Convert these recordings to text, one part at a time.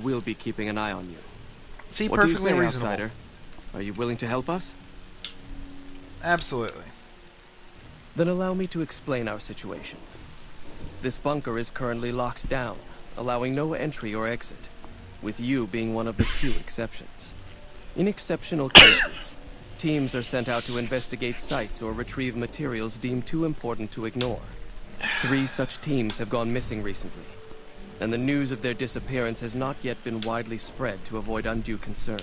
we'll be keeping an eye on you. See, What do you perfectly say, reasonable. outsider? Are you willing to help us? Absolutely. Then allow me to explain our situation. This bunker is currently locked down, allowing no entry or exit, with you being one of the few exceptions. In exceptional cases, teams are sent out to investigate sites or retrieve materials deemed too important to ignore. 3 such teams have gone missing recently, and the news of their disappearance has not yet been widely spread to avoid undue concern.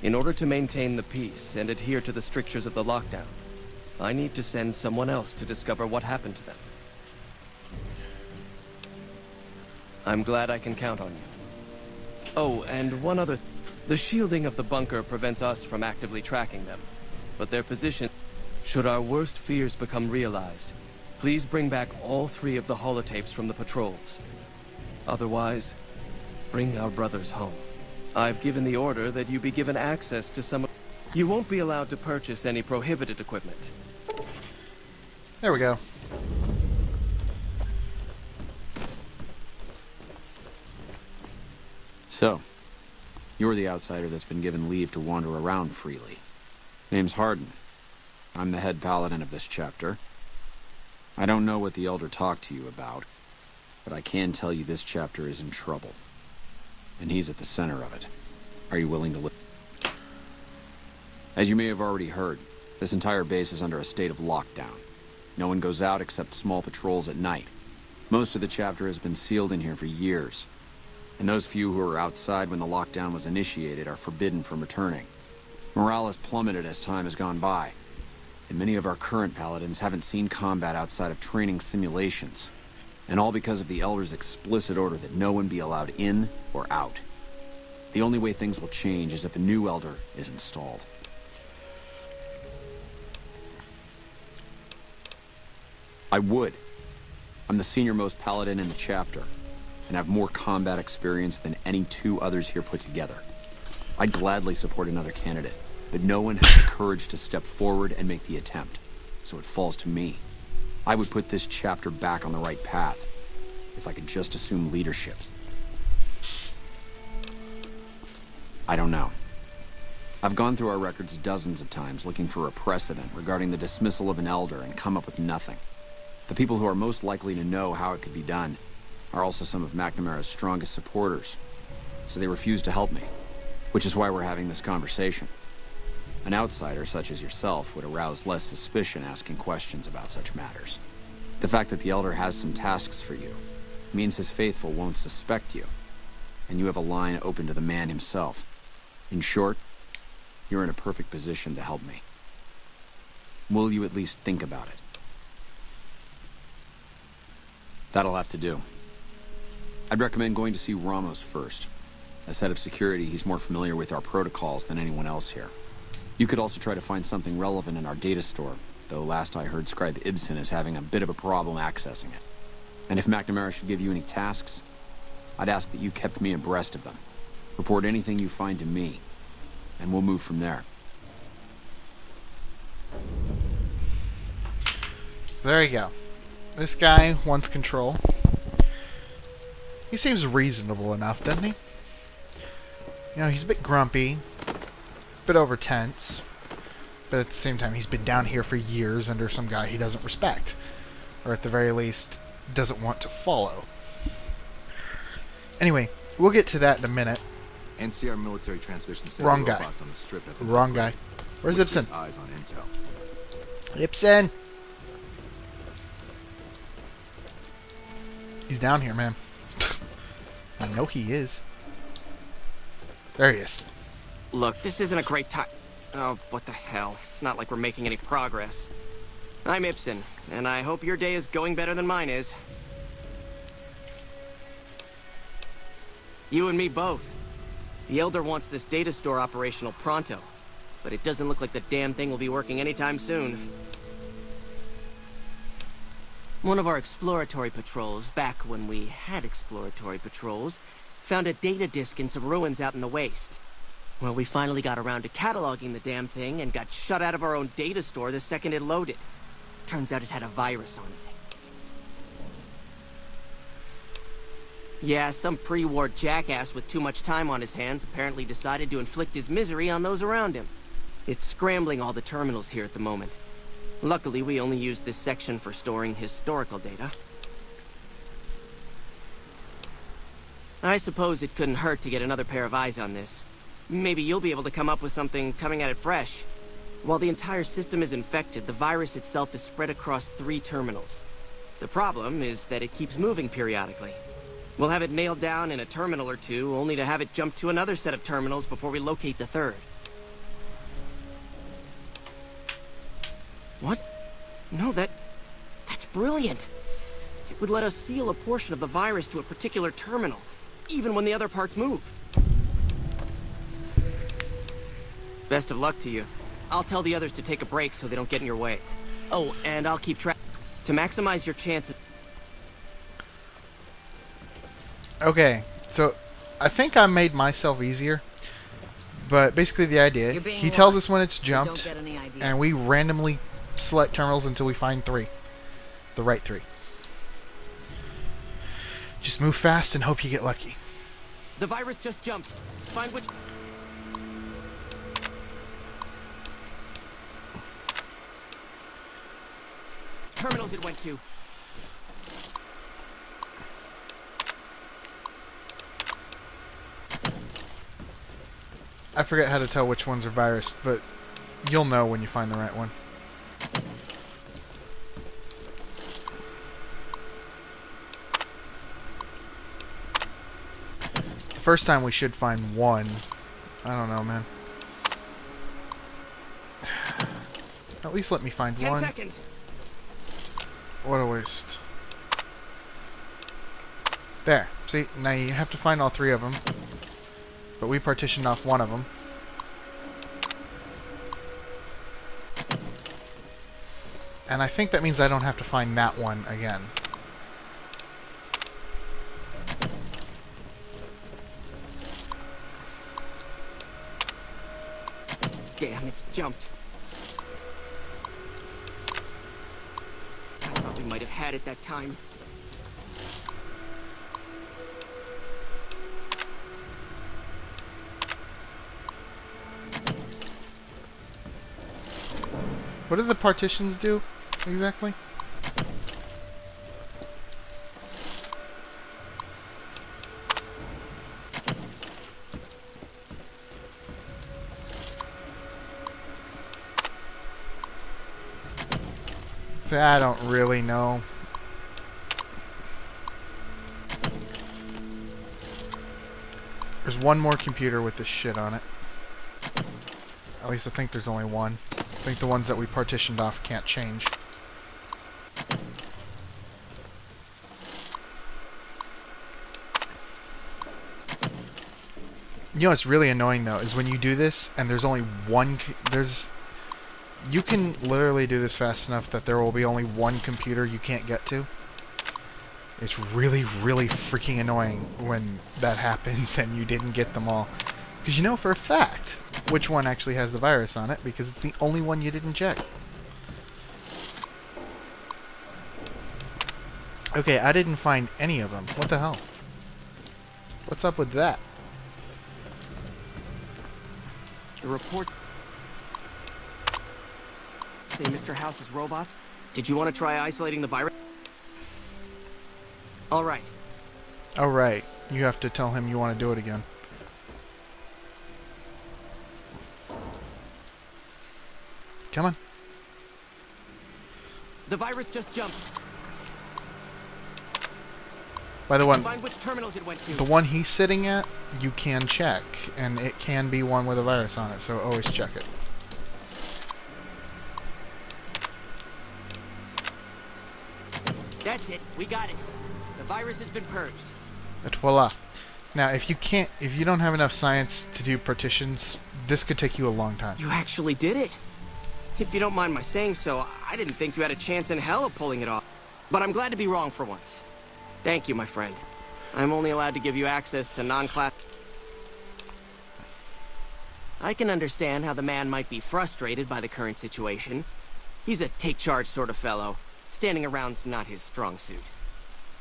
In order to maintain the peace and adhere to the strictures of the lockdown, I need to send someone else to discover what happened to them. I'm glad I can count on you. Oh, and one other... The shielding of the bunker prevents us from actively tracking them, but their position... Should our worst fears become realized, please bring back all 3 of the holotapes from the patrols. Otherwise, bring our brothers home. I've given the order that you be given access to some... You won't be allowed to purchase any prohibited equipment. There we go. So, you're the outsider that's been given leave to wander around freely. Name's Harden. I'm the head paladin of this chapter. I don't know what the Elder talked to you about, but I can tell you this chapter is in trouble. And he's at the center of it. Are you willing to listen? As you may have already heard, this entire base is under a state of lockdown. No one goes out except small patrols at night. Most of the chapter has been sealed in here for years. And those few who were outside when the lockdown was initiated are forbidden from returning. Morale has plummeted as time has gone by, and many of our current paladins haven't seen combat outside of training simulations. And all because of the Elder's explicit order that no one be allowed in or out. The only way things will change is if a new Elder is installed. I would. I'm the senior-most paladin in the chapter, and have more combat experience than any 2 others here put together. I'd gladly support another candidate, but no one has the courage to step forward and make the attempt, so it falls to me. I would put this chapter back on the right path, if I could just assume leadership. I don't know. I've gone through our records dozens of times looking for a precedent regarding the dismissal of an Elder and come up with nothing. The people who are most likely to know how it could be done are also some of McNamara's strongest supporters, so they refuse to help me, which is why we're having this conversation. An outsider such as yourself would arouse less suspicion asking questions about such matters. The fact that the Elder has some tasks for you means his faithful won't suspect you, and you have a line open to the man himself. In short, you're in a perfect position to help me. Will you at least think about it? That'll have to do. I'd recommend going to see Ramos first. As head of security, he's more familiar with our protocols than anyone else here. You could also try to find something relevant in our data store, though last I heard Scribe Ibsen is having a bit of a problem accessing it. And if McNamara should give you any tasks, I'd ask that you kept me abreast of them. Report anything you find to me, and we'll move from there. There you go. This guy wants control. He seems reasonable enough, doesn't he? You know, he's a bit grumpy, a bit over tense, but at the same time, he's been down here for years under some guy he doesn't respect, or at the very least, doesn't want to follow. Anyway, we'll get to that in a minute. NCR military transmission center Wrong guy. robots on the strip at the Wrong guy. Where's Wish Ibsen? they had eyes on intel. Ibsen! He's down here, man. I know he is. There he is. Look, this isn't a great time. Oh, what the hell. It's not like we're making any progress. I'm Ibsen, and I hope your day is going better than mine is. You and me both. The Elder wants this data store operational pronto, but it doesn't look like the damn thing will be working anytime soon. One of our exploratory patrols, back when we had exploratory patrols, found a data disk in some ruins out in the waste. Well, we finally got around to cataloging the damn thing and got shut out of our own data store the second it loaded. Turns out it had a virus on it. Yeah, some pre-war jackass with too much time on his hands apparently decided to inflict his misery on those around him. It's scrambling all the terminals here at the moment. Luckily, we only use this section for storing historical data. I suppose it couldn't hurt to get another pair of eyes on this. Maybe you'll be able to come up with something coming at it fresh. While the entire system is infected, the virus itself is spread across 3 terminals. The problem is that it keeps moving periodically. We'll have it nailed down in a terminal or 2, only to have it jump to another set of terminals before we locate the 3rd. What? No, that's brilliant. It would let us seal a portion of the virus to a particular terminal, even when the other parts move. Best of luck to you. I'll tell the others to take a break so they don't get in your way. Oh, and I'll keep track. To maximize your chances... Okay, so I think I made myself easier, but basically the idea, he tells us when it's jumped, and we randomly select terminals until we find 3. The right 3. Just move fast and hope you get lucky. The virus just jumped. Find which... terminals it went to. I forget how to tell which ones are virused, but you'll know when you find the right one. The first time we should find 1. I don't know, man. At least let me find 10 1. seconds. What a waste. There. See, now you have to find all 3 of them. But we partitioned off 1 of them. And I think that means I don't have to find that one again. Damn, it's jumped. I thought we might have had it that time. What do the partitions do, exactly? I don't really know. There's one more computer with this shit on it. At least I think there's only one. I think the ones that we partitioned off can't change. You know what's really annoying though is when you do this and there's only one you can literally do this fast enough that there will be only one computer you can't get to. It's really, really freaking annoying when that happens and you didn't get them all. Because you know for a fact which one actually has the virus on it because it's the only one you didn't check. Okay, I didn't find any of them. What the hell? What's up with that? The report... say Mr. House's robots? Did you want to try isolating the virus? Alright. Alright. You have to tell him you want to do it again. Come on. The virus just jumped. By the way, Find which terminals it went to. the one he's sitting at, you can check, and it can be one with a virus on it, so always check it. That's it. We got it. The virus has been purged. But voila. Now, if you don't have enough science to do partitions, this could take you a long time. You actually did it. If you don't mind my saying so, I didn't think you had a chance in hell of pulling it off. But I'm glad to be wrong for once. Thank you, my friend. I'm only allowed to give you access to non-class... I can understand how the man might be frustrated by the current situation. He's a take-charge sort of fellow. Standing around's not his strong suit.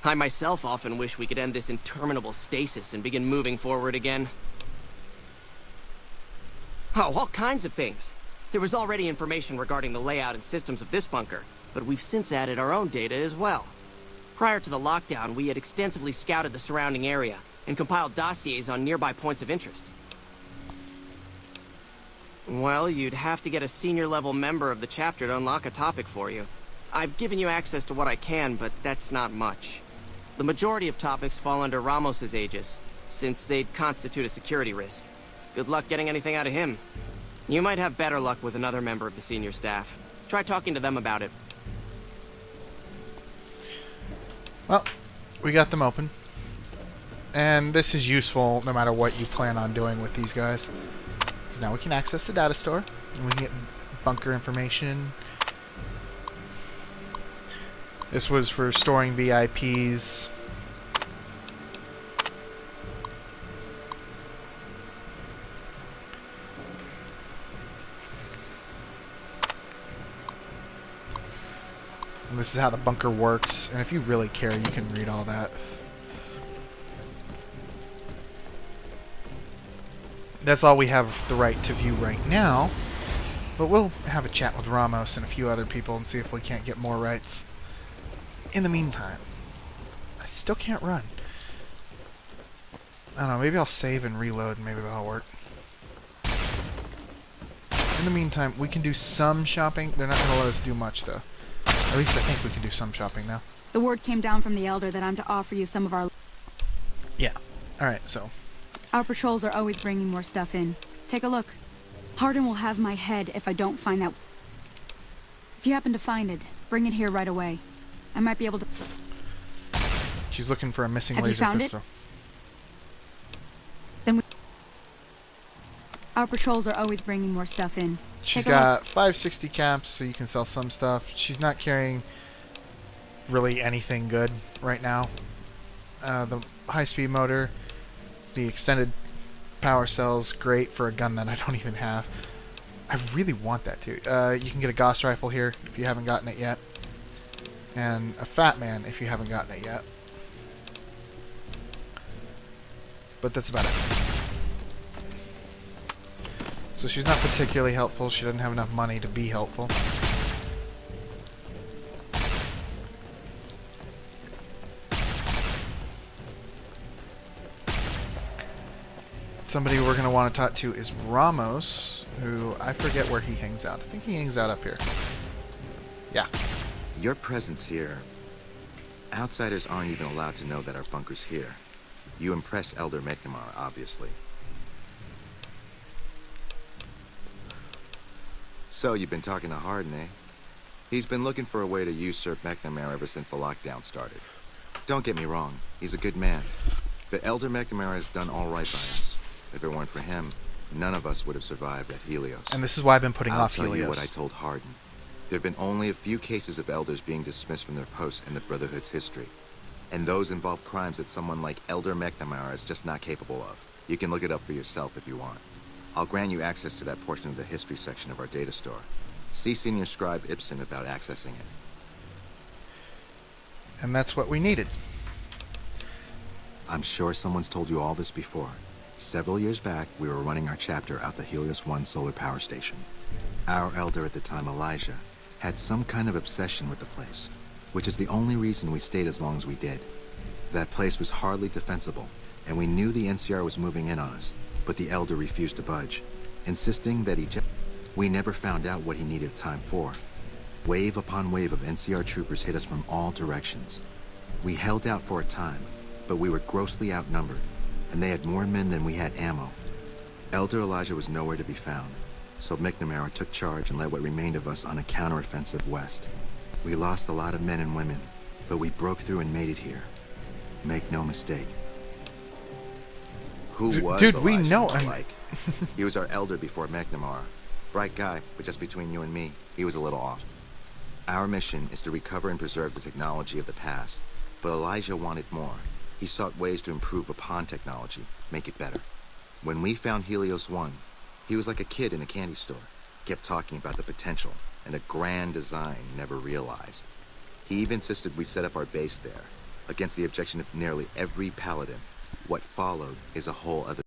I myself often wish we could end this interminable stasis and begin moving forward again. Oh, all kinds of things. There was already information regarding the layout and systems of this bunker, but we've since added our own data as well. Prior to the lockdown, we had extensively scouted the surrounding area and compiled dossiers on nearby points of interest. Well, you'd have to get a senior-level member of the chapter to unlock a topic for you. I've given you access to what I can, but that's not much. The majority of topics fall under Ramos's aegis, since they'd constitute a security risk. Good luck getting anything out of him. You might have better luck with another member of the senior staff. Try talking to them about it. Well, we got them open. And this is useful no matter what you plan on doing with these guys. Now we can access the data store, and we can get bunker information. This was for storing VIPs. And this is how the bunker works, and if you really care, you can read all that. That's all we have the right to view right now, but we'll have a chat with Ramos and a few other people and see if we can't get more rights. In the meantime, I still can't run. I don't know, maybe I'll save and reload and maybe that'll work. In the meantime, we can do some shopping. They're not going to let us do much, though. At least I think we can do some shopping now. The word came down from the Elder that I'm to offer you some of our... Yeah. Alright, so... Our patrols are always bringing more stuff in. Take a look. Hardin will have my head if I don't find that... If you happen to find it, bring it here right away. I might be able to... She's looking for a missing Have you laser found pistol. it? Then we... Our patrols are always bringing more stuff in. She's Take a look. got 560 caps, so you can sell some stuff. She's not carrying really anything good right now. The high-speed motor, the extended power cells, great for a gun that I don't even have. I really want that too. You can get a Gauss rifle here if you haven't gotten it yet. And a Fat Man if you haven't gotten it yet. But that's about it. So she's not particularly helpful. She doesn't have enough money to be helpful. Somebody we're going to want to talk to is Ramos, who I forget where he hangs out. I think he hangs out up here. Yeah. Your presence here, outsiders aren't even allowed to know that our bunker's here. You impressed Elder McNamara, obviously. So, you've been talking to Hardin, eh? He's been looking for a way to usurp McNamara ever since the lockdown started. Don't get me wrong, he's a good man. But Elder McNamara has done all right by us. If it weren't for him, none of us would have survived at Helios. And this is why I've been putting I'll off tell Helios. you what I told Hardin. There have been only a few cases of elders being dismissed from their posts in the Brotherhood's history. And those involve crimes that someone like Elder McNamara is just not capable of. You can look it up for yourself if you want. I'll grant you access to that portion of the history section of our data store. See Senior Scribe Ibsen about accessing it. And that's what we needed. I'm sure someone's told you all this before. Several years back, we were running our chapter out the Helios 1 solar power station. Our elder at the time, Elijah, had some kind of obsession with the place, which is the only reason we stayed as long as we did. That place was hardly defensible, and we knew the NCR was moving in on us, but the elder refused to budge, insisting that we never found out what he needed time for. Wave upon wave of NCR troopers hit us from all directions. We held out for a time, but we were grossly outnumbered, and they had more men than we had ammo. Elder Elijah was nowhere to be found, so McNamara took charge and led what remained of us on a counteroffensive west. We lost a lot of men and women, but we broke through and made it here. Make no mistake. Who was dude, Elijah we know like? He was our elder before McNamara. Bright guy, but just between you and me, he was a little off. Our mission is to recover and preserve the technology of the past, but Elijah wanted more. He sought ways to improve upon technology, make it better. When we found Helios 1, he was like a kid in a candy store. Kept talking about the potential and a grand design never realized. He even insisted we set up our base there. against the objection of nearly every paladin. What followed is a whole other